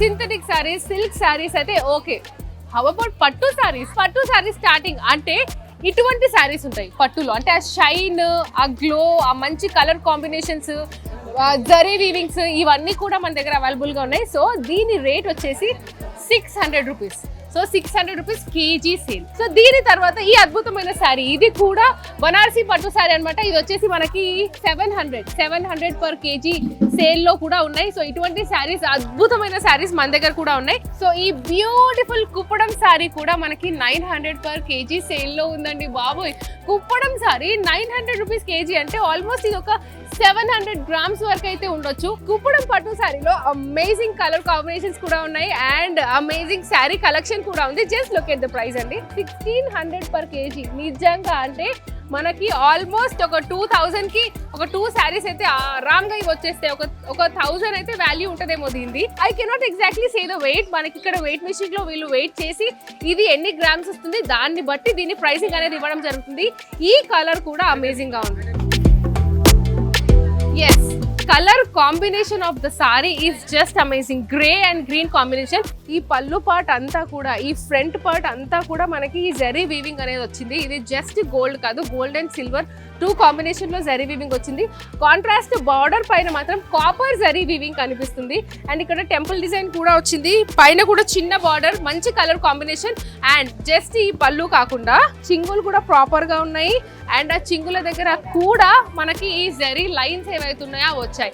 Synthetic saris, silk saris అయితే okay. How about పట్టు సారీస్? పట్టు సారీస్ స్టార్టింగ్ అంటే ఇటువంటి సారీస్ ఉంటాయి పట్టులో, అంటే ఆ షైన్, ఆ గ్లో, ఆ మంచి కలర్ కాంబినేషన్స్, జరీ వీవింగ్స్ ఇవన్నీ కూడా మన దగ్గర అవైలబుల్గా ఉన్నాయి. సో దీని రేట్ వచ్చేసి 600 rupees. So 600 rupees KG sale. So దీని తర్వాత ఈ అద్భుతమైన శారీ, ఇది కూడా బనారసి పట్టు శారీ అనమాట. ఇది వచ్చేసి మనకి 700 పర్ కేజీ సేల్ లో కూడా ఉన్నాయి. సో ఇటువంటి శారీస్, అద్భుతమైన శారీస్ మన దగ్గర కూడా ఉన్నాయి. సో ఈ బ్యూటిఫుల్ కుప్పడం శారీ కూడా మనకి 900 పర్ కేజీ సేల్ లో ఉందండి బాబోయ్. కుప్పడం శారీ 900 రూపీస్ కేజీ అంటే ఆల్మోస్ట్ ఇది ఒక 700 గ్రామ్స్ వరకు అయితే ఉండొచ్చు. కుప్పడం పట్టు శారీలో అమేజింగ్ కలర్ కాంబినేషన్స్ కూడా ఉన్నాయి అండ్ అమేజింగ్ శారీ కలెక్షన్ కూడా ఉంది. Just look at the price అండి, 1600 పర్ కేజీ. నిజంగా అంటే మనకి ఆల్మోస్ట్ ఒక 2000 కి ఒక 2 శారీస్ అయితే ఆరాంగా ఇవి వచ్చేస్తాయి. ఒక 1000 అయితే వాల్యూ ఉంటదేమో దీనిది. I cannot exactly say the weight. మనకి ఇక్కడ వెయిట్ మెషిన్ లో వీళ్ళు వెయిట్ చేసి ఇది ఎన్ని గ్రామ్స్ వస్తుంది దాన్ని బట్టి దీని ప్రైసింగ్ అనేది ఇవ్వడం జరుగుతుంది. ఈ కలర్ కూడా అమేజింగ్ గా ఉంది. Yes, color combination of the saree is just amazing. Grey and green combination. ఈ పళ్ళు పార్ట్ అంతా కూడా, ఈ ఫ్రంట్ పార్ట్ అంతా కూడా మనకి ఈ జరీ వీవింగ్ అనేది వచ్చింది. ఇది జస్ట్ గోల్డ్ కాదు, గోల్డ్ అండ్ సిల్వర్ 2 కాంబినేషన్ లో జరీ వీవింగ్ వచ్చింది. కాంట్రాస్ట్ బార్డర్ పైన మాత్రం కాపర్ జరీ వీవింగ్ కనిపిస్తుంది. అండ్ ఇక్కడ టెంపుల్ డిజైన్ కూడా వచ్చింది. పైన కూడా చిన్న బార్డర్, మంచి కలర్ కాంబినేషన్. అండ్ జస్ట్ ఈ పళ్ళు కాకుండా చింగులు కూడా ప్రాపర్ గా ఉన్నాయి. అండ్ ఆ చింగుల దగ్గర కూడా మనకి ఈ జరీ లైన్స్ ఏవైతే ఉన్నాయో వచ్చాయి.